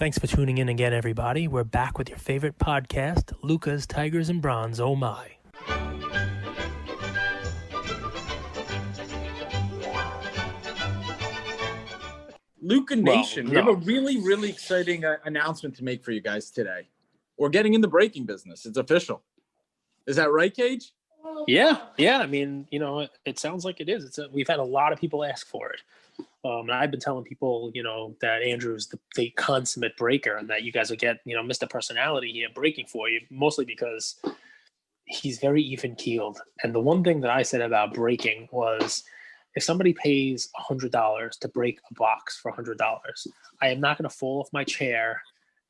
Thanks for tuning in again, everybody. We're back with your favorite podcast, Luca's Tigers and Bronze. Oh my. Luca Nation, we have a really, really exciting announcement to make for you guys today. We're getting in the breaking business. It's official. Is that right, Cage? Yeah. I mean, it sounds like it is. We've had a lot of people ask for it. And I've been telling people, that Andrew's the consummate breaker and that you guys will get, Mr. Personality here breaking for you, mostly because he's very even-keeled. And the one thing that I said about breaking was, if somebody pays $100 to break a box for $100, I am not going to fall off my chair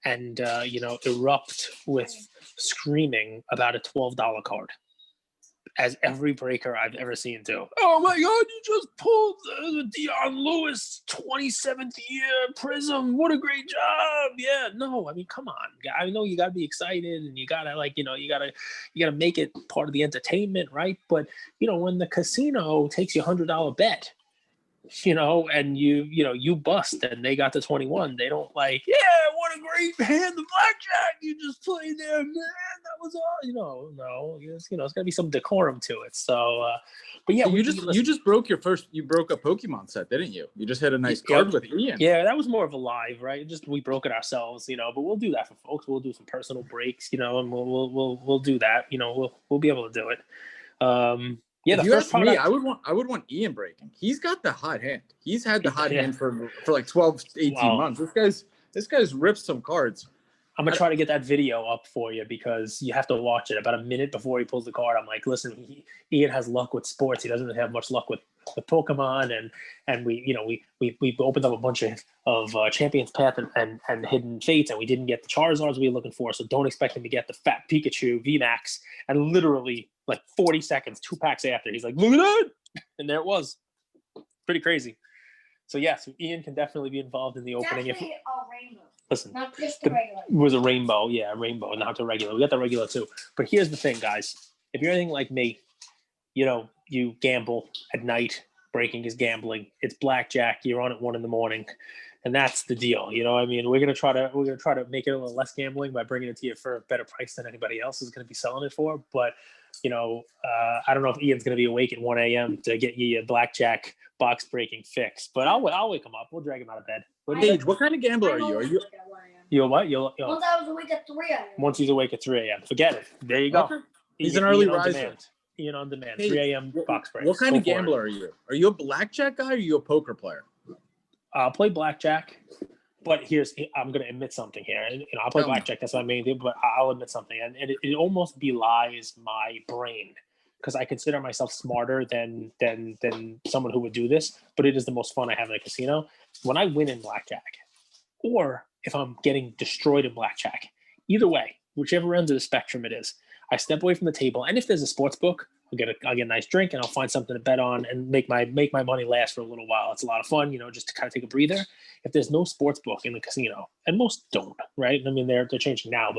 and, erupt with screaming about a $12 card, as every breaker I've ever seen do. Oh my God, you just pulled the Dion Lewis 27th year Prism. What a great job. Yeah, no, I mean, come on. I know you got to be excited and you got to you got to make it part of the entertainment, right? But, when the casino takes you $100 bet, and you bust and they got the 21, they don't yeah, what a great hand of blackjack you just played there, man. That was all, no, it's got to be some decorum to it. So, but yeah, so you just broke a Pokemon set, didn't you? You just hit a nice card with Ian. Yeah, that was more of a live, right? We broke it ourselves, but we'll do that for folks. We'll do some personal breaks, and we'll do that. We'll be able to do it. Yeah, if you ask me, I would want Ian breaking. He's got the hot hand. He's had the hot hand for like 12, 18 months. This guy's ripped some cards. I'm going to try to get that video up for you because you have to watch it. About a minute before he pulls the card, I'm like, listen, Ian has luck with sports. He doesn't have much luck with Pokemon. And we opened up a bunch of Champions Path and Hidden Fates, and we didn't get the Charizards we were looking for. So don't expect him to get the Fat Pikachu VMAX. And literally, 40 seconds, 2 packs after, he's like, look at that! And there it was. Pretty crazy. So, so Ian can definitely be involved in the opening. Definitely a rainbow. Listen, not just the regular. It was a rainbow. Yeah, a rainbow, not the regular. We got the regular too. But here's the thing, guys. If you're anything like me, you gamble at night. Breaking is gambling. It's blackjack. You're on at 1 a.m, and that's the deal. I mean, we're gonna try to make it a little less gambling by bringing it to you for a better price than anybody else is going to be selling it for. But I don't know if Ian's going to be awake at 1 a.m. to get you a blackjack box breaking fix. But I'll wake him up. We'll drag him out of bed. Paige, what kind of gambler are you? You're what? Once I was awake at 3 a.m. Once he's awake at 3 a.m. Forget it. There you go. Okay. He's an early riser. Ian on demand. Hey, 3 a.m. box breaks. What kind of gambler are you? Are you a blackjack guy or are you a poker player? I'll play blackjack. But I'm going to admit something here. I'll play blackjack. That's my main thing. But I'll admit something. And it almost belies my brain because I consider myself smarter than someone who would do this. But it is the most fun I have in a casino. When I win in blackjack, or if I'm getting destroyed in blackjack, either way, whichever end of the spectrum it is, I step away from the table. And if there's a sports book, I'll get a nice drink and I'll find something to bet on and make my money last for a little while. It's a lot of fun, just to kind of take a breather. If there's no sports book in the casino, and most don't, right? I mean, they're changing now,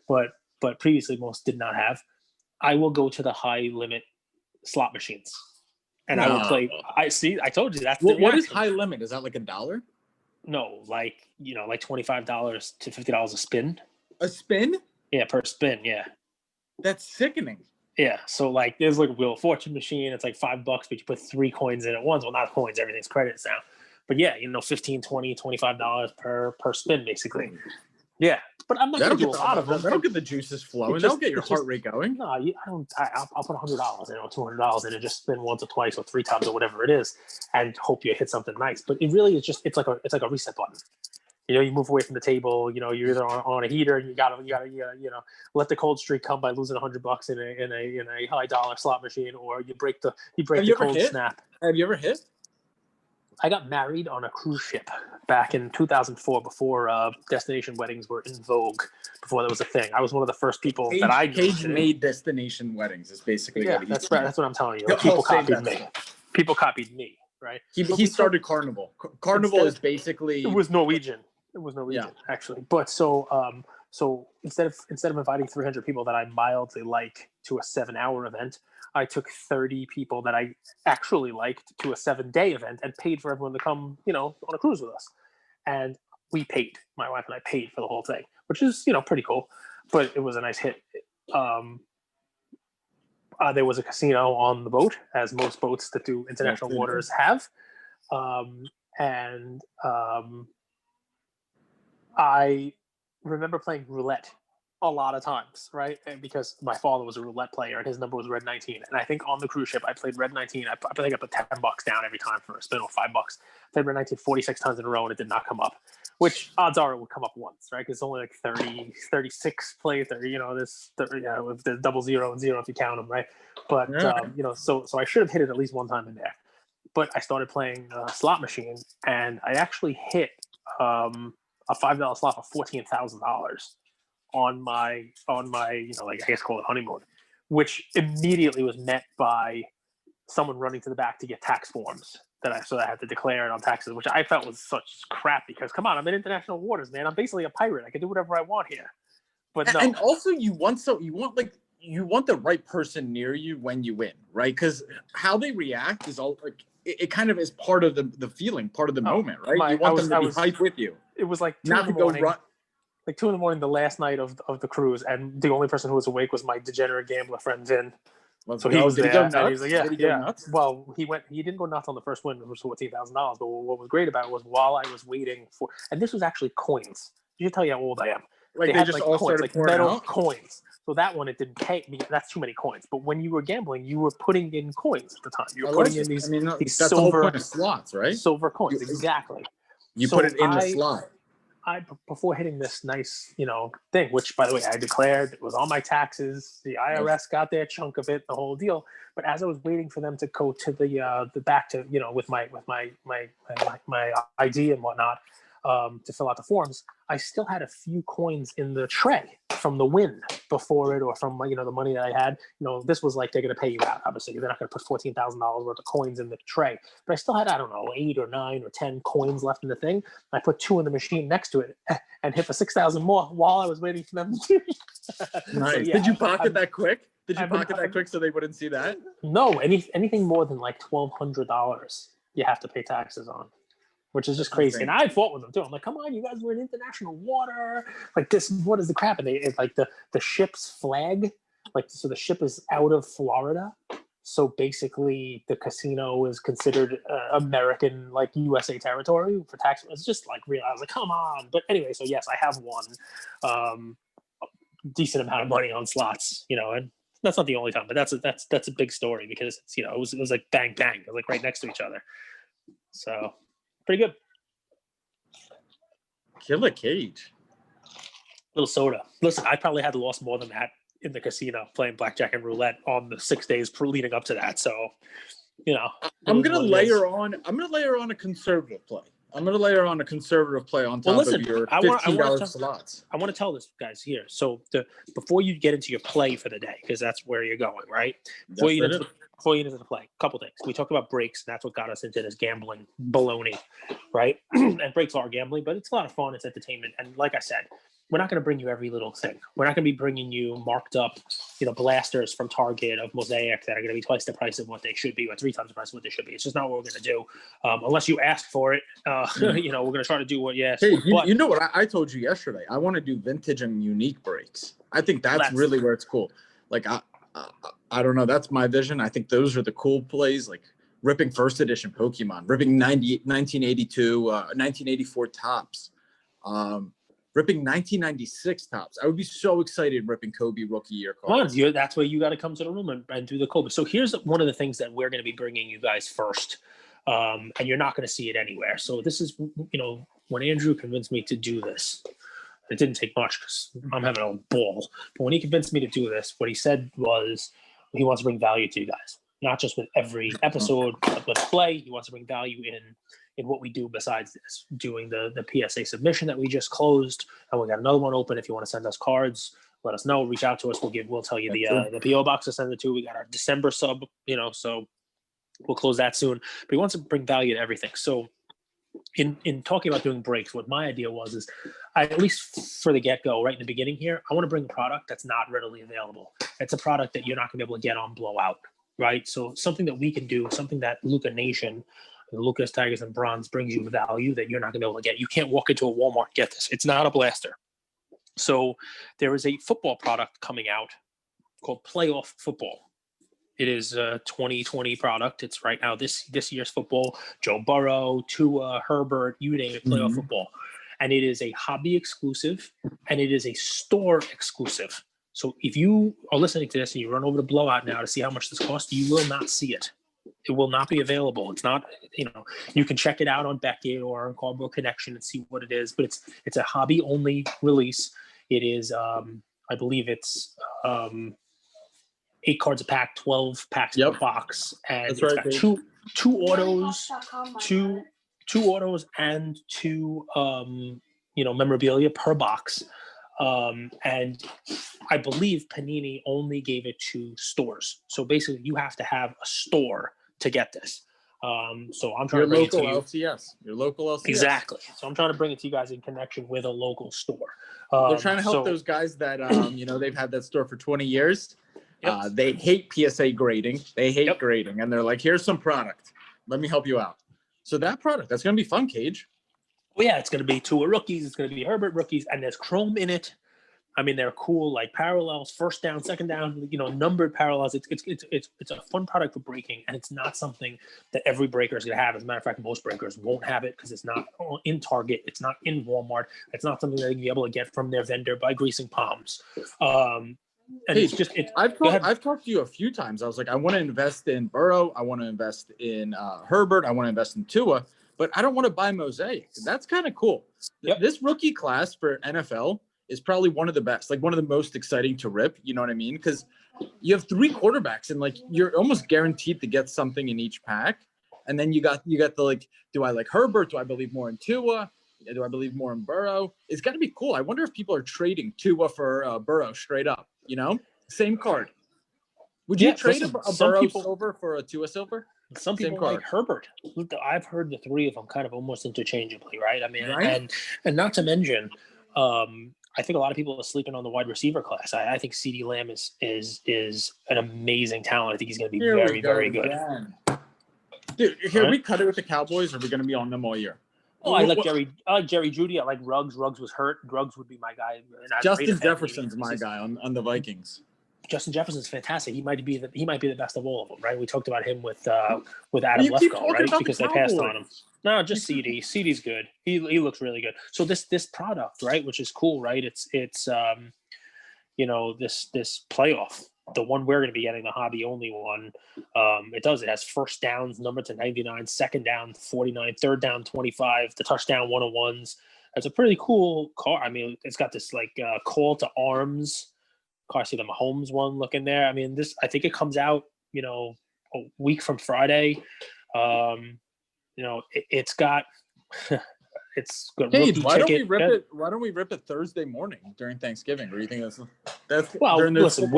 but previously most did not have. I will go to the high limit slot machines, and I will play. I told you that's what is high limit? Is that like $1? No, like $25 to $50 a spin. A spin? Yeah, per spin. Yeah. That's sickening. Yeah, so there's a Wheel of Fortune machine. It's $5, but you put 3 coins in at once. Well, not coins, everything's credits now. But yeah, $15, $20, $25 per spin, basically. Yeah, but I'm not going to do a lot of them. That'll get the juices flowing. That'll get your heart rate going. No, I don't. I'll put $100 in or $200 in and just spin once or twice or 3 times or whatever it is, and hope you hit something nice. But it really is just it's like a reset button. You move away from the table. You're either on a heater, and you gotta let the cold streak come by losing $100 in a high dollar slot machine, or you break the cold snap. Have you ever hit? I got married on a cruise ship back in 2004, before destination weddings were in vogue. Before there was a thing, I was one of the first people that I made destination weddings. Is basically what that's right. That's what I'm telling you. People copied me. People copied me. Right. He started Carnival. Carnival is basically it was Norwegian. It was Norwegian, actually. But so instead of inviting 300 people that I mildly like to a 7-hour event, I took 30 people that I actually liked to a 7-day event and paid for everyone to come, on a cruise with us. And we paid. My wife and I paid for the whole thing, which is, you know, pretty cool. But it was a nice hit. There was a casino on the boat, as most boats that do international waters have. And I remember playing roulette a lot of times, right? And because my father was a roulette player and his number was red 19. And I think on the cruise ship, I played red 19. I think I put $10 down every time for a spin, or $5. I played red 19 46 times in a row and it did not come up, which odds are it would come up once, right? Because it's only like 30, 36 plays, or, you know, this, with the 00 and 0 if you count them, right? But, you know, so I should have hit it at least one time in there. But I started playing a slot machine and I actually hit a $5 slot for $14,000 on my, you know, like I guess call it honeymoon, which immediately was met by someone running to the back to get tax forms that I had to declare it on taxes, which I felt was such crap because, come on, I'm in international waters, man. I'm basically a pirate. I can do whatever I want here. But no. And also you want the right person near you when you win, right? Because how they react is all like it kind of is part of the feeling, part of the moment, right? You want them to be hyped with you. It was like 2 not in the morning. Like 2 a.m, the last night of the cruise, and the only person who was awake was my degenerate gambler friend Vin. So he was there. And he was like, yeah. Well, he didn't go nuts on the first win, which was $14,000. But what was great about it was while I was waiting for, and this was actually coins. I should tell you how old I am. They had just all coins, like metal out? Coins. So that one, it didn't pay me. That's too many coins. But when you were gambling, you were putting in coins at the time. You were putting in these that's silver, the whole point of slots, right? Silver coins, exactly. You put it in the slot. Before hitting this nice, you know, thing, which by the way I declared, it was on my taxes. The IRS got their chunk of it, the whole deal. But as I was waiting for them to go to the back to, you know, with my ID and whatnot, to fill out the forms, I still had a few coins in the tray from the win before it, or from, you know, the money that I had. You know, this was like they're going to pay you out. Obviously, they're not going to put $14,000 worth of coins in the tray. But I still had, I don't know, 8 or 9 or 10 coins left in the thing. I put 2 in the machine next to it and hit for 6,000 more while I was waiting for them to. Nice. So, yeah, did you pocket that quick? Did you pocket that quick so they wouldn't see that? No, anything more than like $1,200, you have to pay taxes on. Which is just crazy. And I fought with them too. I'm like, come on, you guys were in international water. Like, this, what is the crap? And it's like the ship's flag, like, so the ship is out of Florida. So basically the casino is considered American, like USA territory for tax. It's just like real. I was like, come on. But anyway, so yes, I have won a decent amount of money on slots, you know, and that's not the only time, but that's a big story because it's, you know, it was like bang, bang. It was like right next to each other. So pretty good. Killer Cage. Little soda. Listen, I probably had lost more than that in the casino playing blackjack and roulette on the 6 days leading up to that. So, you know, I'm gonna layer on a conservative play. I'm gonna layer on a conservative play on top of your $15 slots. I want to tell this, guys, here. So before you get into your play for the day, because that's where you're going, right? Before you get into the play, a couple things. We talked about breaks, and that's what got us into this gambling baloney, right? And breaks are gambling, but it's a lot of fun. It's entertainment. And like I said, we're not going to bring you every little thing. We're not going to be bringing you marked up, you know, blasters from Target of Mosaic that are going to be twice the price of what they should be, or 3 times the price of what they should be. It's just not what we're going to do, unless you ask for it. You know, we're going to try to do what you ask. Hey, you know what I told you yesterday? I want to do vintage and unique breaks. I think that's really where it's cool. Like I don't know. That's my vision. I think those are the cool plays, like ripping first edition Pokemon, ripping 1982, 1984 tops. Ripping 1996 tops. I would be so excited ripping Kobe rookie year cards. Come on, that's where you got to come to the room and do the Kobe. So here's one of the things that we're going to be bringing you guys first, and you're not going to see it anywhere. So this is, you know, when Andrew convinced me to do this, it didn't take much because I'm having a ball. But when he convinced me to do this, what he said was he wants to bring value to you guys, not just with every episode, but with play. He wants to bring value in what we do besides this, doing the PSA submission that we just closed, and we got another one open. If you want to send us cards, let us know. Reach out to us. We'll tell you the PO box to send it to. We got our December sub, you know, so we'll close that soon. But he wants to bring value to everything. So in talking about doing breaks, what my idea was is, at least for the get-go, right in the beginning here, I want to bring a product that's not readily available. It's a product that you're not going to be able to get on Blowout, right? So something that we can do, something that Luca Nation, The Lucas Tigers in bronze brings you value that you're not going to be able to get. You can't walk into a Walmart and get this. It's not a blaster. So there is a football product coming out called Playoff Football. It is a 2020 product. It's right now this year's football. Joe Burrow, Tua, Herbert, you name it, playoff football. And it is a hobby exclusive, and it is a store exclusive. So if you are listening to this and you run over to Blowout now to see how much this costs, you will not see it. It will not be available. It's not, you can check it out on Beckett or on Cardboard Connection and see what it is, but it's a hobby only release. It is, I believe it's 8 cards a pack, 12 packs per box, and it's got two autos, two autos, and two memorabilia per box. And I believe Panini only gave it to stores. So basically, you have to have a store to get this. So I'm trying to bring it to you. Your local LCS. Exactly. So I'm trying to bring it to you guys in connection with a local store. They're trying to help those guys that they've had that store for 20 years. Yep. They hate PSA grading. They hate grading, and they're like, "Here's some product. Let me help you out." So that product, that's going to be fun, Cage. Well, yeah, it's going to be Tua rookies. It's going to be Herbert rookies, and there's chrome in it. I mean, they're cool, like parallels, first down, second down, numbered parallels. It's a fun product for breaking, and it's not something that every breaker is going to have. As a matter of fact, most breakers won't have it because it's not in Target, it's not in Walmart, it's not something that they can be able to get from their vendor by greasing palms. And hey, it's just I've talked to you a few times. I was like, I want to invest in Burrow, I want to invest in Herbert, I want to invest in Tua, but I don't want to buy Mosaic. That's kind of cool. This rookie class for NFL is probably one of the best, like one of the most exciting to rip. You know what I mean? Because you have 3 quarterbacks, and like you're almost guaranteed to get something in each pack. And then you got the like, do I like Herbert? Do I believe more in Tua? Do I believe more in Burrow? It's got to be cool. I wonder if people are trading Tua for Burrow straight up. Same card. Would you trade a Burrow silver for a Tua silver? Some people like Herbert. I've heard the 3 of them kind of almost interchangeably, right? I mean, and not to mention, I think a lot of people are sleeping on the wide receiver class. I think CeeDee Lamb is an amazing talent. I think he's going to be very, very good. Dude, we cut it with the Cowboys, or are we going to be on them all year? Oh, I like Jerry Jeudy. I like Ruggs. Ruggs was hurt. Ruggs would be my guy. Justin Jefferson's my guy on the Vikings. Justin Jefferson's fantastic. He might be the best of all of them, right? We talked about him with Adam Lefkoe, right? Because they passed on him. No, just CD. CD's good. He looks really good. So this product, right, which is cool, right? It's this playoff, the one we're going to be getting, the hobby only one. It has first downs numbered to 99, second down 49, third down 25, the touchdown 101s. It's a pretty cool car. I mean, it's got this like call to arms. I see the Mahomes one looking there. I mean, I think it comes out, a week from Friday. It's got, it's good. Hey, why don't we rip it Thursday morning during Thanksgiving? Or do you think that's during the listen,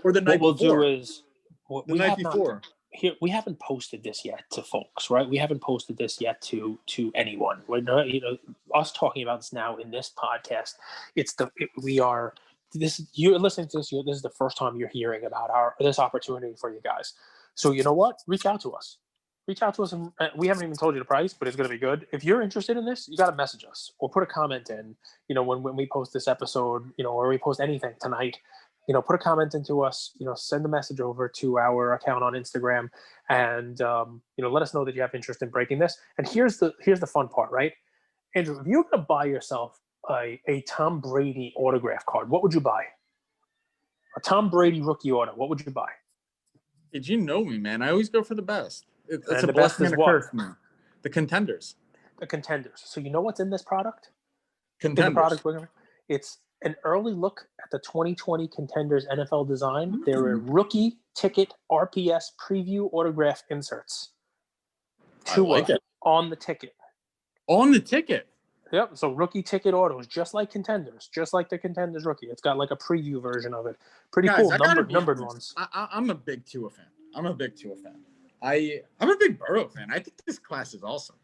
or the night what before? We'll do is the night before. We haven't posted this yet to folks, right? We haven't posted this yet to anyone. We're not, us talking about this now in this podcast. You're listening to this. This is the first time you're hearing about this opportunity for you guys. So you know what? Reach out to us. And we haven't even told you the price, but it's going to be good. If you're interested in this, you got to message us or put a comment in. When we post this episode, or we post anything tonight, put a comment into us. Send a message over to our account on Instagram, and let us know that you have interest in breaking this. And here's the fun part, right, Andrew? If you're going to buy yourself a Tom Brady autograph card, what would you buy? A Tom Brady rookie auto, what would you buy? Did you know me, man? I always go for the best. It's a blessing and a curse, man. The contenders. So you know what's in this product? Contenders. It's an early look at the 2020 Contenders NFL design. There are rookie ticket RPS preview autograph inserts. I like it. On the ticket. On the ticket. Yep. So rookie ticket autos, just like Contenders, just like the Contenders rookie. It's got like a preview version of it. Pretty cool. Numbered ones. I'm a big Tua fan. I'm a big Burrow fan. I think this class is awesome.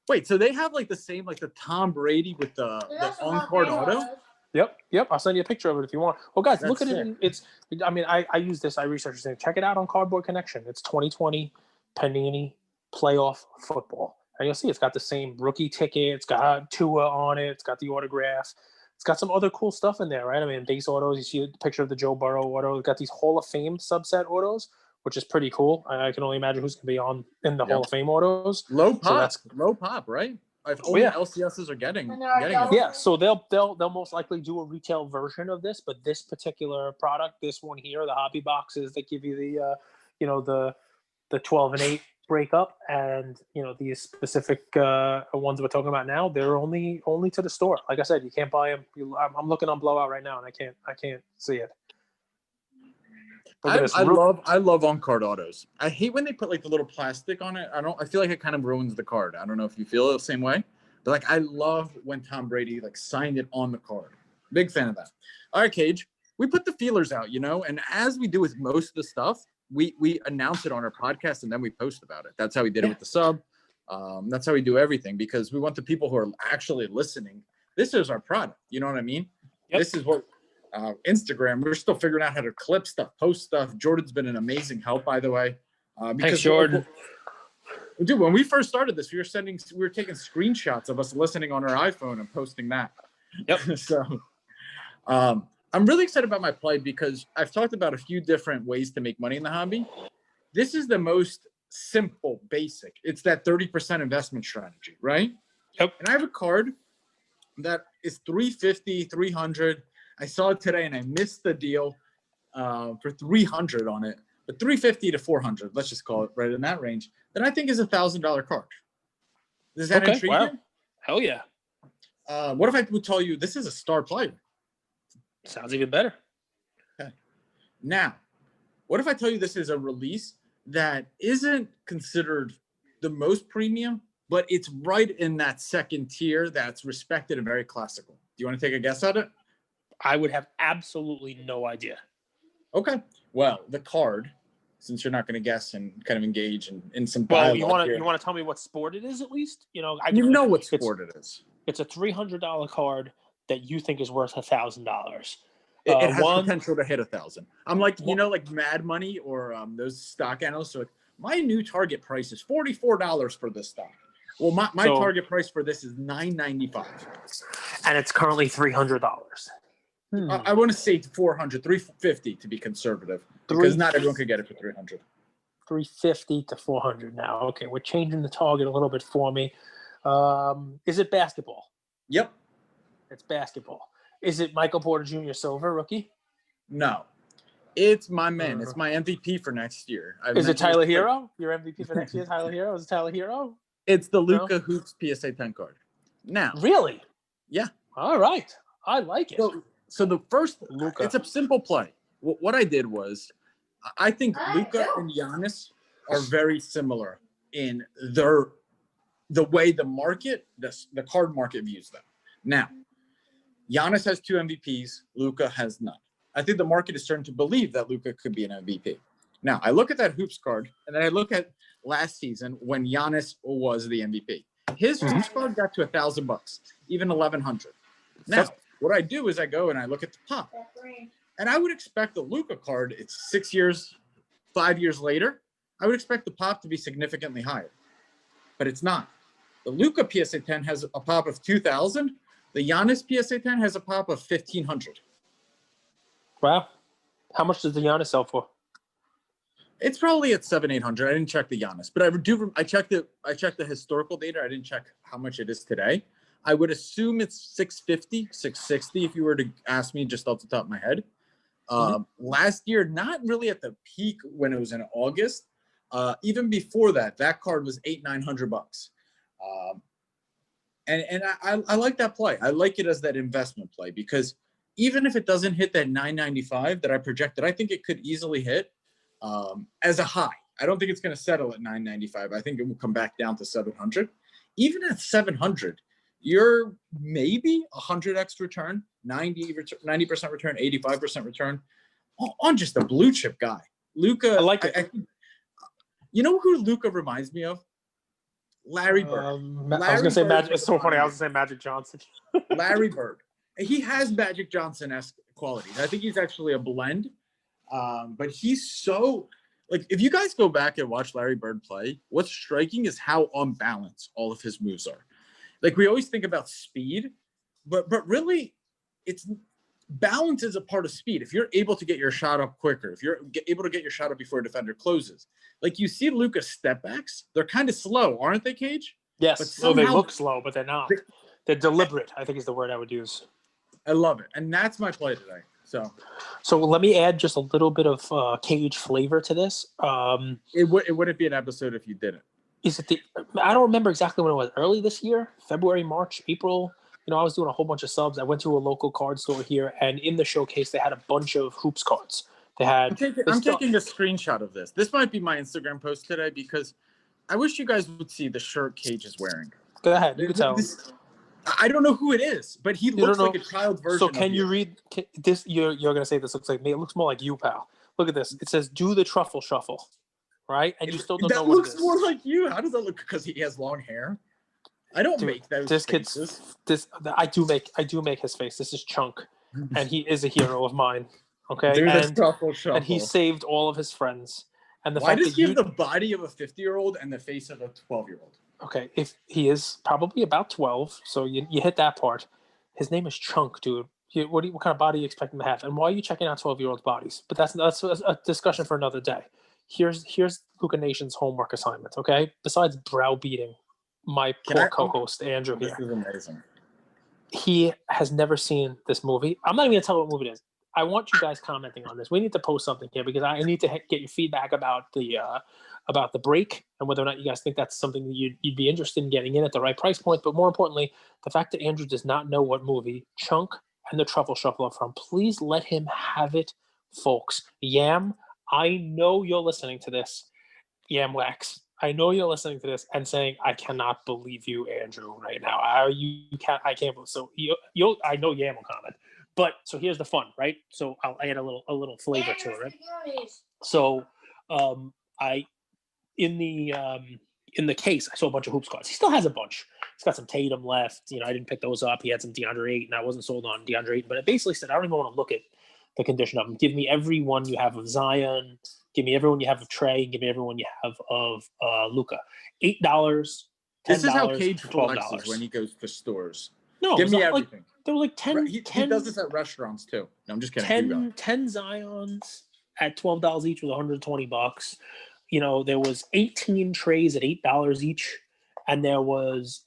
Wait, so they have like the same, like the Tom Brady with the on-card auto? Yep. I'll send you a picture of it if you want. Well, guys, look at sick. it. I use this. I researched this thing. Check it out on Cardboard Connection. It's 2020 Panini playoff football. And you'll see it's got the same rookie ticket. It's got Tua on it. It's got the autograph. It's got some other cool stuff in there, right? I mean, base autos. You see a picture of the Joe Burrow auto. It's got these Hall of Fame subset autos, which is pretty cool. I can only imagine who's going to be in the Hall of Fame autos. Low pop, right? If only LCSs are getting it. Yeah, so they'll most likely do a retail version of this, but this particular product, this one here, the hobby boxes that give you the 12 and 8 breakup, and these specific ones we're talking about now, they're only to the store. Like I said, you can't buy them. I'm looking on Blowout right now, and I can't see it. I love on-card autos. I hate when they put like the little plastic on it. I feel like it kind of ruins the card. I don't know if you feel it the same way, but like I love when Tom Brady like signed it on the card. Big fan of that. All right, Cage, we put the feelers out, and as we do with most of the stuff, we announce it on our podcast and then we post about it. That's how we did it with the sub. That's how we do everything, because we want the people who are actually listening. This is our product. You know what I mean? Yep. This is what Instagram. We're still figuring out how to clip stuff, post stuff. Jordan's been an amazing help, by the way. Thanks, Jordan. Dude, when we first started this, we were taking screenshots of us listening on our iPhone and posting that. Yep. So, I'm really excited about my play because I've talked about a few different ways to make money in the hobby. This is the most simple, basic. It's that 30% investment strategy, right? Yep. And I have a card that is $350, $300. I saw it today and I missed the deal for $300 on it, but $350 to $400, let's just call it right in that range, that I think is a $1,000 card. Does that intrigue you? Hell yeah. What if I would tell you this is a star player? Sounds even better. Okay. Now, what if I tell you this is a release that isn't considered the most premium, but it's right in that second tier that's respected and very classical? Do you want to take a guess at it? I would have absolutely no idea. Okay. Well, the card, since you're not going to guess and kind of engage in some dialogue. Well, you want to tell me what sport it is at least? You know what sport it is. It's a $300 card that you think is worth $1,000. It has potential to hit 1,000. I'm like, like Mad Money or those stock analysts. So my new target price is $44 for this stock. Well, my target price for this is $9.95, and it's currently $300. I want to say $400, $350 to be conservative, because not everyone could get it for $300. $350 to $400 now. Okay, we're changing the target a little bit for me. Is it basketball? Yep. It's basketball. Is it Michael Porter Jr. Silver, rookie? No. It's my man. It's my MVP for next year. Is it Tyler Hero? Your MVP for next year, Tyler Hero? Is it Tyler Hero? It's the Luka Hoops PSA 10 card. Now. Really? Yeah. All right. I like it. So the first, Luka. It's a simple play. What I did was, I think Luka and Giannis are very similar in the way the market, the card market views them. Now, Giannis has 2 MVPs. Luka has none. I think the market is starting to believe that Luka could be an MVP. Now, I look at that Hoops card, and then I look at last season when Giannis was the MVP. His Hoops card got to $1,000, even $1,100. Now, what I do is I go and I look at the pop. And I would expect the Luka card, it's 6 years, 5 years later, I would expect the pop to be significantly higher. But it's not. The Luka PSA 10 has a pop of 2,000. The Giannis PSA 10 has a pop of 1,500. Wow. How much does the Giannis sell for? It's probably at 700-800. I didn't check the Giannis, but I checked the historical data. I didn't check how much it is today. I would assume it's 650, 660 if you were to ask me just off the top of my head. Last year, not really at the peak when it was in August. Even before that, that card was $800-900. And I like that play. I like it as that investment play, because even if it doesn't hit that $995 that I projected, I think it could easily hit as a high. I don't think it's going to settle at $995. I think it will come back down to $700. Even at $700, you're maybe 100x return, 90% return, 85% return on just a blue chip guy. Luka, I like it. You know who Luka reminds me of? Larry Bird. I was going to say Magic. It's so funny. I was going to say Magic Johnson. Larry Bird. He has Magic Johnson-esque qualities. I think he's actually a blend. But he's so like if you guys go back and watch Larry Bird play, what's striking is how on balance all of his moves are. Like we always think about speed, but really it's balance is a part of speed. If you're able to get your shot up quicker, if you're able to get your shot up before a defender closes, like you see Luka's step backs, they're kind of slow, aren't they, Cage? Yes. But So they somehow look slow, but they're not. They're deliberate, I think is the word I would use. I love it. And that's my play today. So let me add just a little bit of Cage flavor to this. It wouldn't be an episode if you didn't. Is it I don't remember exactly when it was. Early this year, February, March, April. I was doing a whole bunch of subs. I went to a local card store here, and in the showcase, they had a bunch of hoops cards. They had. I'm taking a screenshot of this. This might be my Instagram post today because I wish you guys would see the shirt Cage is wearing. Go ahead. You can tell. I don't know who it is, but he looks like a child version. So can you read this? You're going to say this looks like me. It looks more like you, pal. Look at this. It says, "Do the truffle shuffle," right? And you still don't know what it is. That looks more like you. How does that look? Because he has long hair. I don't make those. This faces. I do make his face. This is Chunk, and he is a hero of mine. Okay, do the truffle shuffle. And he saved all of his friends. And why does he have the body of a 50-year-old and the face of a 12-year-old? Okay, if he is probably about 12, so you hit that part. His name is Chunk, dude. What kind of body you expect him to have? And why are you checking out 12-year-olds' bodies? But that's a discussion for another day. Here's Luka Nation's homework assignment, okay? Besides browbeating my poor co-host, Andrew here. This is amazing. He has never seen this movie. I'm not even going to tell what movie it is. I want you guys commenting on this. We need to post something here because I need to get your feedback about the break and whether or not you guys think that's something that you'd be interested in getting in at the right price point. But more importantly, the fact that Andrew does not know what movie Chunk and the Truffle Shuffle are from, please let him have it, folks. Yam, I know you're listening to this. Yam Wax, I know you're listening to this and saying, "I cannot believe you, Andrew, right now." I can't believe. So I know Yam will comment. But so here's the fun, right? So I'll add a little flavor to it, right? So in the case, I saw a bunch of hoops cards. He still has a bunch. He's got some Tatum left. I didn't pick those up. He had some DeAndre Ayton. I wasn't sold on DeAndre Ayton, but it basically said, I don't even want to look at the condition of them. Give me every one you have of Zion. Give me everyone you have of Trey. Give me everyone you have of Luka. $8, $10, this is how Cage $12 flexes when he goes to stores. No, give me everything. There were like 10. He does this at restaurants too. No, I'm just kidding. 10 Zions at $12 each with $120. There was 18 trays at $8 each, and there was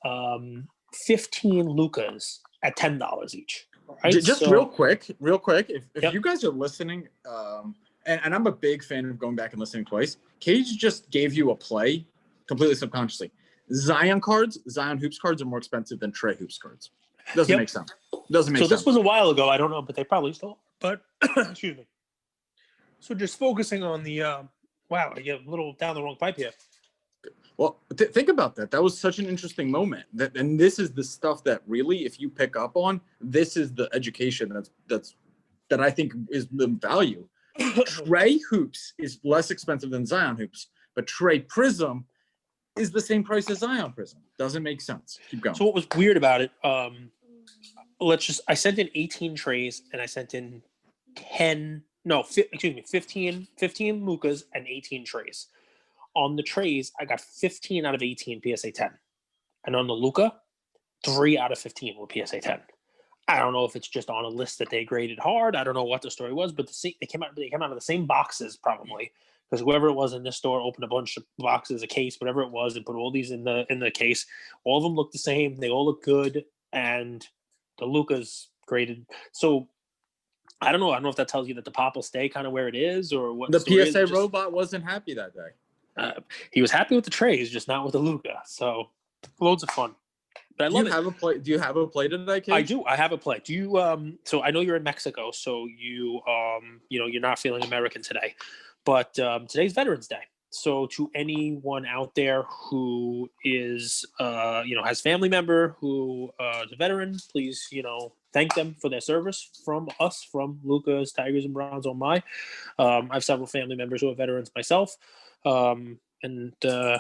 15 Lukas at $10 each. Right? Just real quick, if you guys are listening, and I'm a big fan of going back and listening twice. Cage just gave you a play completely subconsciously. Zion hoops cards are more expensive than Trey hoops cards. Doesn't make sense. So this was a while ago. I don't know, but they probably still. But excuse me. So just focusing on the wow, I get a little down the wrong pipe here. Well, think about that. That was such an interesting moment. And this is the stuff that really, if you pick up on, this is the education that I think is the value. Trey hoops is less expensive than Zion hoops, but Trey Prism is the same price as Zion Prism. Doesn't make sense. Keep going. So what was weird about it? I sent in 18 trays and I sent in 15 Lukas and 18 trays. On the trays, I got 15 out of 18 PSA 10. And on the Luka, 3 out of 15 were PSA 10. I don't know if it's just on a list that they graded hard. I don't know what the story was, but they came out of the same boxes probably, because whoever it was in this store opened a bunch of boxes, a case, whatever it was, and put all these in the case. All of them look the same. They all look good, and the Luka's graded. So I don't know. I don't know if that tells you that the pop will stay kind of where it is, or what. The PSA robot wasn't happy that day. He was happy with the trays, just not with the Luka. So loads of fun. But I love it. Do you have a play today, Cage? I do. I have a play. Do you? So I know you're in Mexico, so you you're not feeling American today, but today's Veterans Day. So to anyone out there who is has family member who is a veteran, please thank them for their service from us, from Luka's Tigers and Browns on my. I have several family members who are veterans myself, and to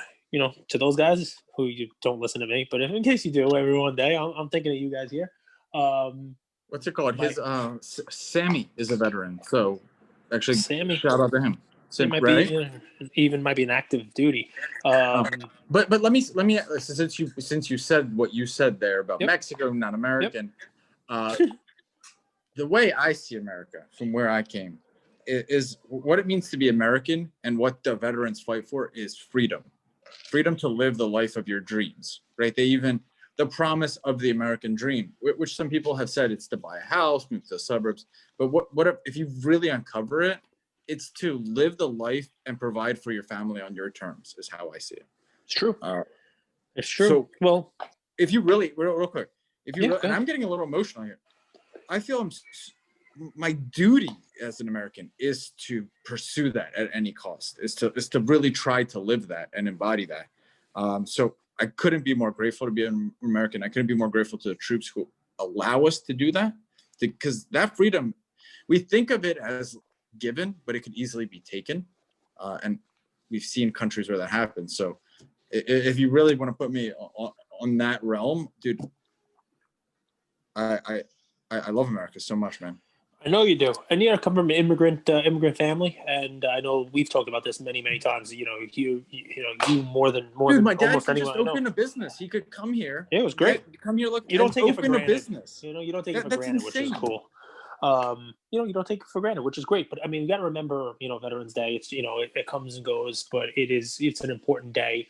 those guys who you don't listen to me, but in case you do every one day, I'm thinking of you guys here. What's it called? His Sammy is a veteran, so actually Sammy. Shout out to him. It might right? be even might be an active duty. But let me since you said what you said there about Mexico, not American. The way I see America from where I came is what it means to be American, and what the veterans fight for is freedom to live the life of your dreams, right? The promise of the American dream, which some people have said it's to buy a house, move to the suburbs. But what if you really uncover it, it's to live the life and provide for your family on your terms, is how I see it. It's true. It's true. So, well, if you really, real quick, and I'm ahead. getting a little emotional here, I feel my duty as an American is to pursue that at any cost, is to really try to live that and embody that. So I couldn't be more grateful to be an American. I couldn't be more grateful to the troops who allow us to do that, because that freedom, we think of it as given, but it could easily be taken. And we've seen countries where that happens. So if you really want to put me on that realm, dude, I love America so much, man. I know you do, and you come from an immigrant family, and I know we've talked about this many times. You more than Dude, my dad almost could anyone just I know. open a business. He could come here. Yeah, it was great. Come here, look. You don't take it for open a granted. business. You don't take it for That's granted, insane. which is cool. You don't take it for granted, which is great. But I mean, you got to remember, Veterans Day. It's it comes and goes, but it's an important day.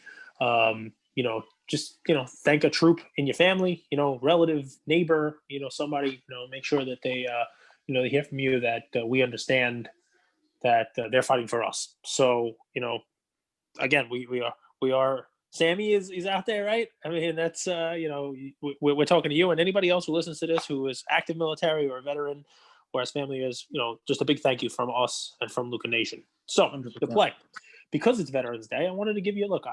Just thank a troop in your family, relative, neighbor, somebody, make sure that they they hear from you that we understand that they're fighting for us. So again, we are. Sammy is out there, right? I mean, that's we're talking to you and anybody else who listens to this who is active military or a veteran or his family is, just a big thank you from us and from Luca Nation. So 100%. the play, because it's Veterans Day, I wanted to give you a look.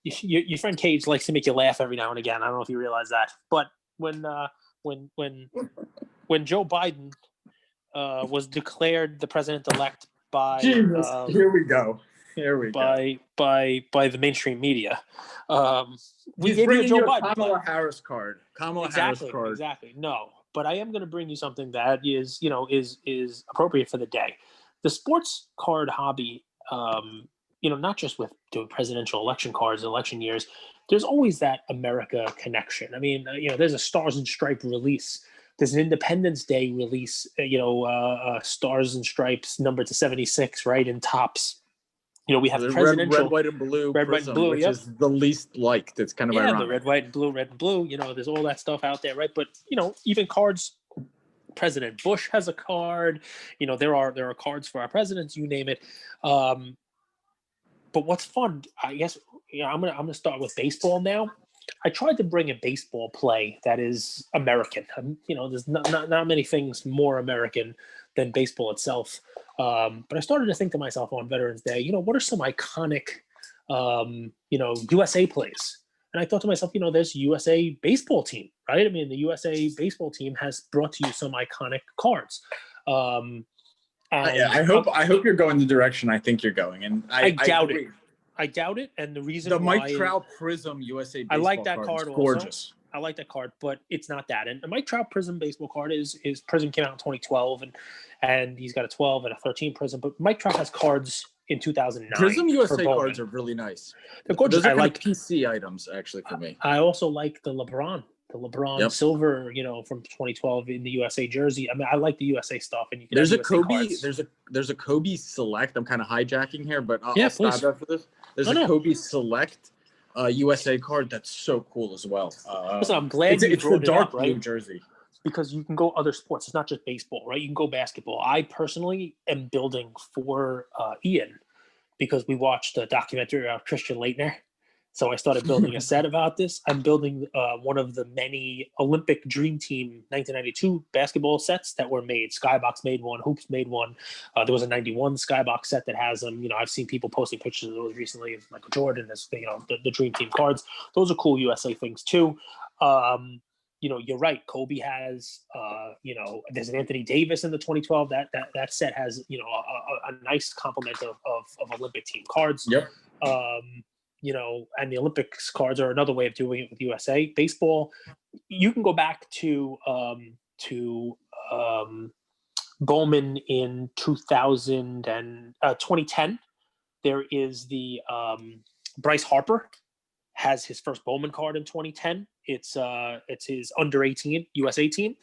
Your friend Cage likes to make you laugh every now and again. I don't know if you realize that, but when Joe Biden was declared the president-elect by here we go. By the mainstream media. We He's gave you a bringing Joe you a Biden Kamala Harris card. Exactly. No, but I am going to bring you something that is is appropriate for the day. The sports card hobby, not just with doing presidential election cards, election years. There's always that America connection. I mean, there's a Stars and Stripes release. There's an Independence Day release. Stars and Stripes numbered to 76, right, in tops. We have the presidential red, white, and blue red, prism, white, and blue, which is the least liked. It's kind of ironic. The red, white, and blue, red and blue. There's all that stuff out there, right? But even cards. President Bush has a card. There are cards for our presidents. You name it. But what's fun, I guess, I'm gonna start with baseball now. I tried to bring a baseball play that is American. There's not many things more American than baseball itself. But I started to think to myself on Veterans Day, what are some iconic, USA plays? And I thought to myself, there's USA baseball team, right? I mean, the USA baseball team has brought to you some iconic cards. I hope you're going the direction I think you're going, and I doubt it. I doubt it, and the reason the why Mike Trout Prism USA baseball I like that card is gorgeous. Also. I like that card, but it's not that. And the Mike Trout Prism baseball card is Prism came out in 2012, and he's got a 12 and a 13 Prism. But Mike Trout has cards in 2009. Prism USA cards are really nice. They're gorgeous. Those are like PC items actually for me. I also like the LeBron silver, from 2012 in the USA jersey. I mean, I like the USA stuff. And there's a Kobe. There's a Kobe Select. I'm kind of hijacking here, but I'll stop after this. There's a Kobe Select USA card that's so cool as well. Listen, I'm glad it's the dark blue jersey. Because you can go other sports. It's not just baseball, right? You can go basketball. I personally am building for Ian because we watched a documentary of Christian Laettner. So I started building a set about this. I'm building one of the many Olympic Dream Team 1992 basketball sets that were made. Skybox made one. Hoops made one. There was a 91 Skybox set that has them. I've seen people posting pictures of those recently of Michael Jordan as, the Dream Team cards. Those are cool USA things too. You're right. Kobe has, there's an Anthony Davis in the 2012. That set has, a nice complement of Olympic team cards. Yep. And the Olympics cards are another way of doing it with USA. Baseball, you can go back to Bowman in 2010. There is the Bryce Harper has his first Bowman card in 2010. It's his under 18 USA team,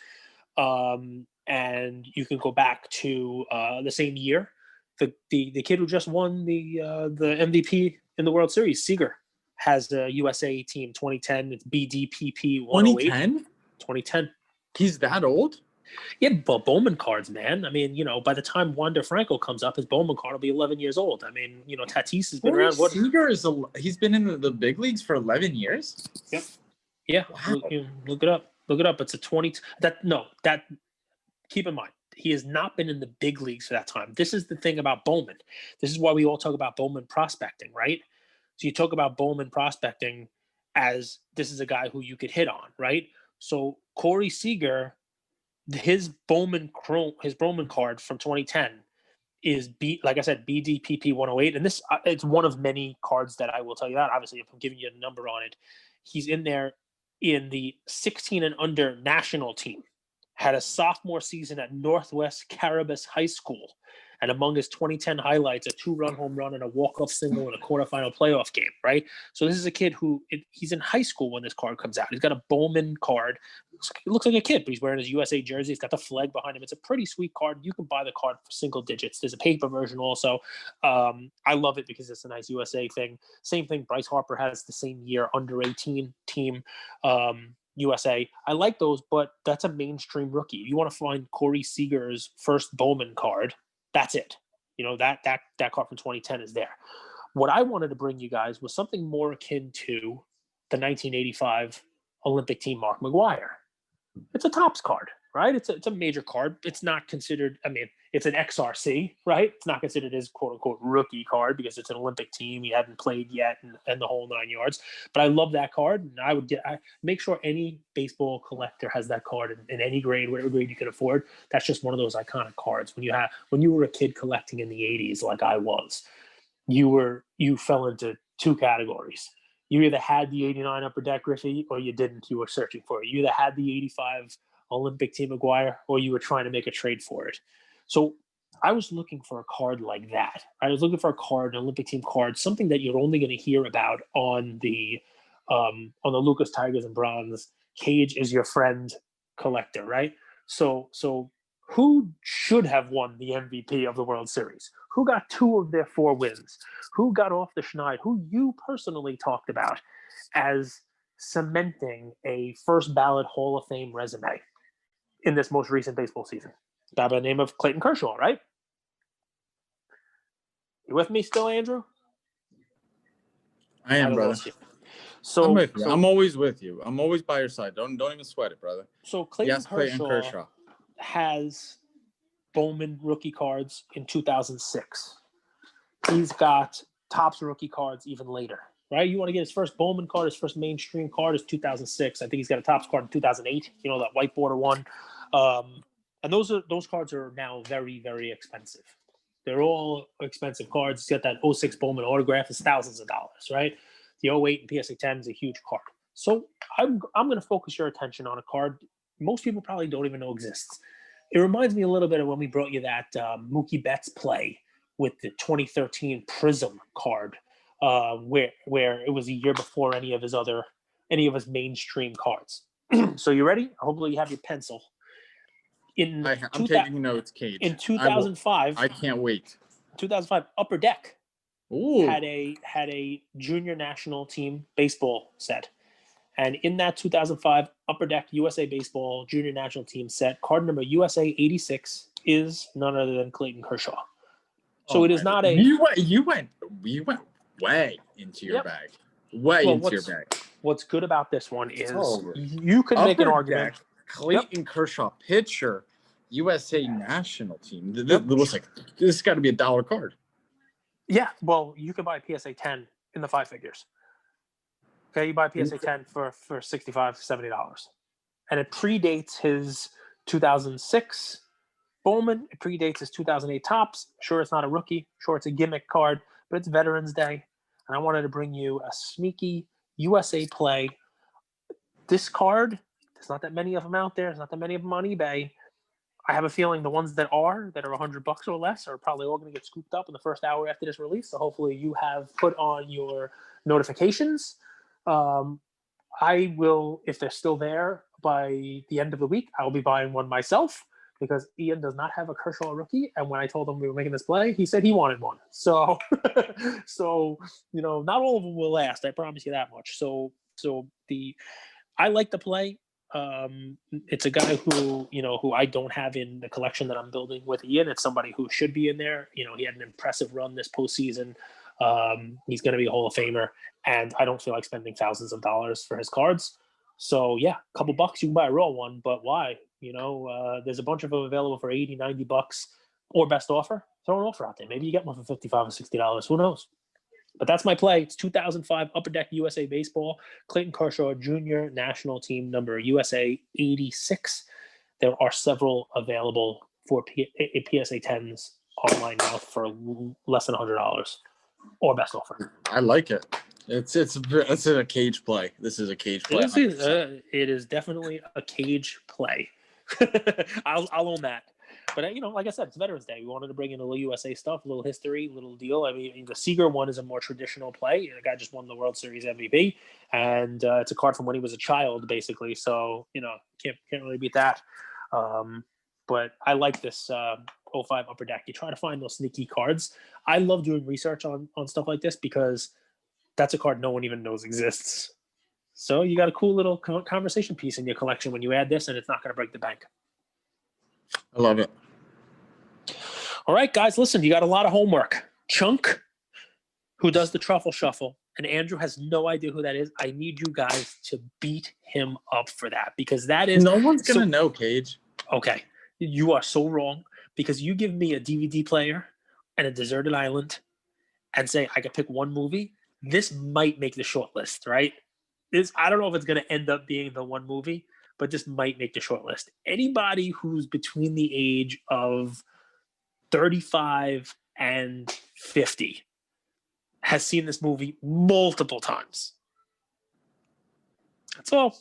and you can go back to the same year. The kid who just won the MVP in the World Series, Seager, has the USA team 2010. It's BDPP 108. 2010. 2010. He's that old? Yeah, but Bowman cards, man. I mean, by the time Wander Franco comes up, his Bowman card will be 11 years old. I mean, Tatis has been around. Seager he's been in the big leagues for 11 years? Yep. Yeah. Wow. Look it up. Look it up. It's a 20. Keep in mind, he has not been in the big leagues for that time. This is the thing about Bowman. This is why we all talk about Bowman prospecting, right? So you talk about Bowman prospecting as this is a guy who you could hit on, right? So Corey Seager, his Bowman card from 2010 is like I said, BDPP 108, and this it's one of many cards that I will tell you that. Obviously, if I'm giving you a number on it, he's in there in the 16 and under national team. Had a sophomore season at Northwest Caribas High School, and among his 2010 highlights, a 2-run home run and a walk-off single in a quarterfinal playoff game, right? So this is a kid he's in high school when this card comes out. He's got a Bowman card. It looks like a kid, but he's wearing his USA jersey. He's got the flag behind him. It's a pretty sweet card. You can buy the card for single digits. There's a paper version also. I love it because it's a nice USA thing. Same thing, Bryce Harper has the same year, under 18 team. USA. I like those, but that's a mainstream rookie. You want to find Corey Seager's first Bowman card, that's it. That card from 2010 is there. What I wanted to bring you guys was something more akin to the 1985 Olympic team Mark McGwire. It's a Topps card, right? It's a major card. It's not considered, it's an XRC, right? It's not considered his quote-unquote rookie card because it's an Olympic team. He hadn't played yet and the whole 9 yards. But I love that card, and I make sure any baseball collector has that card in any grade, whatever grade you can afford. That's just one of those iconic cards. When you were a kid collecting in the 80s like I was, you fell into two categories. You either had the 89 Upper Deck Griffey or you didn't. You were searching for it. You either had the 85 Olympic team McGwire or you were trying to make a trade for it. So I was looking for a card like that. I was looking for a card, an Olympic team card, something that you're only going to hear about on the Lucas Tigers and Bronze Cage is your friend collector, right? So who should have won the MVP of the World Series? Who got 2 of their 4 wins? Who got off the schneid? Who you personally talked about as cementing a first ballot Hall of Fame resume in this most recent baseball season? By the name of Clayton Kershaw, right? You with me still, Andrew? I am, brother. So I'm with you. I'm always with you. I'm always by your side. Don't even sweat it, brother. So Clayton Kershaw has Bowman rookie cards in 2006. He's got Topps rookie cards even later, right? You want to get his first Bowman card, his first mainstream card is 2006. I think he's got a Topps card in 2008, that white border one. And those cards are now very, very expensive. They're all expensive cards. He's got that 06 Bowman autograph. It's thousands of dollars, right? The 08 and PSA 10 is a huge card. So I'm going to focus your attention on a card most people probably don't even know exists. It reminds me a little bit of when we brought you that Mookie Betts play with the 2013 Prism card, where it was a year before any of his mainstream cards. So you ready? Hopefully you have your pencil. I'm taking notes, Cage. In 2005, I can't wait. 2005, Upper Deck Ooh. had a junior national team baseball set. And in that 2005 Upper Deck USA Baseball Junior National Team set, card number USA 86 is none other than Clayton Kershaw. So it is not a. You went way into your bag. Into your bag. What's good about this one is you could make an argument. Deck, Clayton Kershaw, pitcher, USA National Team. This has got to be $1 card. Yeah, well, you can buy a PSA 10 in the 5 figures. Okay, you buy PSA 10 for $65, $70. And it predates his 2006 Bowman. It predates his 2008 Topps. Sure, it's not a rookie. Sure, it's a gimmick card, but it's Veterans Day. And I wanted to bring you a sneaky USA play. This card, there's not that many of them out there. There's not that many of them on eBay. I have a feeling the ones that are $100 or less are probably all going to get scooped up in the first hour after this release. So hopefully you have put on your notifications. I will, if they're still there by the end of the week, I'll be buying one myself because Ian does not have a Kershaw rookie. And when I told him we were making this play, he said he wanted one. So, not all of them will last. I promise you that much. I like the play. It's a guy who I don't have in the collection that I'm building with Ian. It's somebody who should be in there. He had an impressive run this postseason. He's going to be a Hall of Famer, and I don't feel like spending thousands of dollars for his cards. So yeah, a couple bucks, you can buy a raw one, but why? There's a bunch of them available for $80, $90 or best offer. Throw an offer out there. Maybe you get one for $55 or $60. Who knows? But that's my play. It's 2005 Upper Deck USA Baseball, Clayton Kershaw Jr. National Team number USA 86. There are several available for PSA 10s online now for less than $100 or best offer. I like it. It's a cage play. This is a cage play. It is definitely a cage play. I'll own that. But, like I said, it's Veterans Day. We wanted to bring in a little USA stuff, a little history, a little deal. I mean, the Seager one is a more traditional play. The guy just won the World Series MVP, and it's a card from when he was a child, basically. So, can't really beat that. But I like this 05 Upper Deck. You try to find those sneaky cards. I love doing research on stuff like this because that's a card no one even knows exists. So you got a cool little conversation piece in your collection when you add this, and it's not going to break the bank. I love it. All right, guys, listen, you got a lot of homework. Chunk, who does the Truffle Shuffle, and Andrew has no idea who that is. I need you guys to beat him up for that because that is... No one's going to know, Cage. Okay. You are so wrong because you give me a DVD player and a deserted island and say I could pick one movie. This might make the short list, right? I don't know if it's going to end up being the one movie, but this might make the short list. Anybody who's between the age of 35 and 50 has seen this movie multiple times. That's all.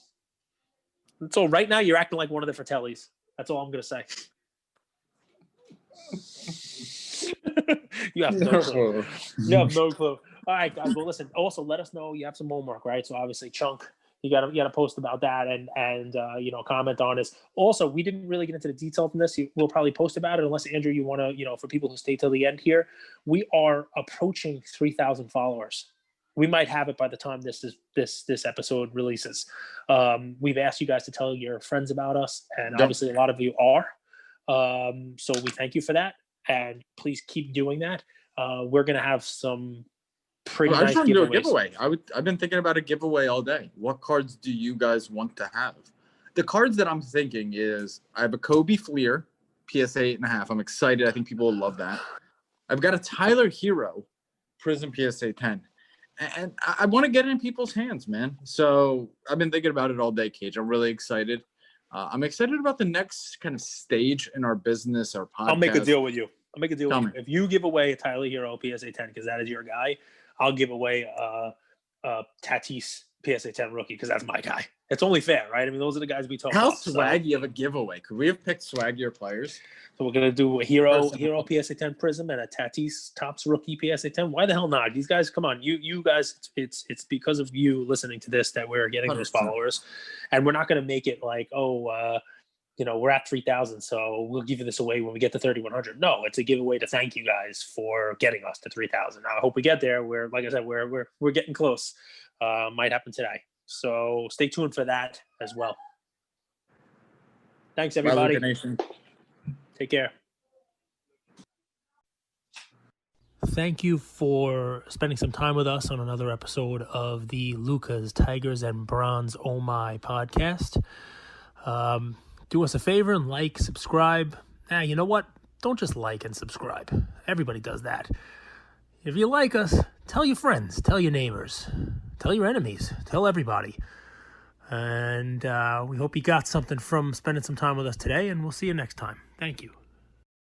Right now, you're acting like one of the Fratellis. That's all I'm going to say. You have no clue. You have no clue. All right, guys. Well, listen. Also, let us know you have some homework, right? So obviously, Chunk, you got to post about that and comment on this. Also, we didn't really get into the details in this. We'll probably post about it unless Andrew, you want to, for people who stay till the end here. We are approaching 3,000 followers. We might have it by the time this episode releases. We've asked you guys to tell your friends about us, and obviously a lot of you are. So we thank you for that, and please keep doing that. We're gonna have some pretty nice giveaways. I just want to do a giveaway. I've been thinking about a giveaway all day. What cards do you guys want to have? The cards that I'm thinking is I have a Kobe Fleer, PSA 8.5. I'm excited. I think people will love that. I've got a Tyler Hero, Prism PSA 10. And I want to get it in people's hands, man. So I've been thinking about it all day, Cage. I'm really excited. I'm excited about the next kind of stage in our business, our podcast. I'll make a deal with you. If you give away a Tyler Hero PSA 10 because that is your guy, I'll give away a Tatis PSA 10 rookie because that's my guy. It's only fair, right? I mean, those are the guys we talk about. How swaggy of a giveaway. Could we have picked swaggier players? So we're going to do a Hero PSA 10 Prism and a Tatis Topps rookie PSA 10. Why the hell not? These guys, come on. You guys, it's because of you listening to this that we're getting 100%. Those followers. And we're not going to make it like, we're at 3,000, so we'll give you this away when we get to 3,100. No, it's a giveaway to thank you guys for getting us to 3,000. I hope we get there. Like I said, we're getting close. Might happen today. So stay tuned for that as well. Thanks, everybody. Take care. Thank you for spending some time with us on another episode of the Lucas, Tigers, and Bronze Oh My podcast. Do us a favor and like, subscribe. You know what? Don't just like and subscribe. Everybody does that. If you like us, tell your friends, tell your neighbors, tell your enemies, tell everybody. And we hope you got something from spending some time with us today, and we'll see you next time. Thank you.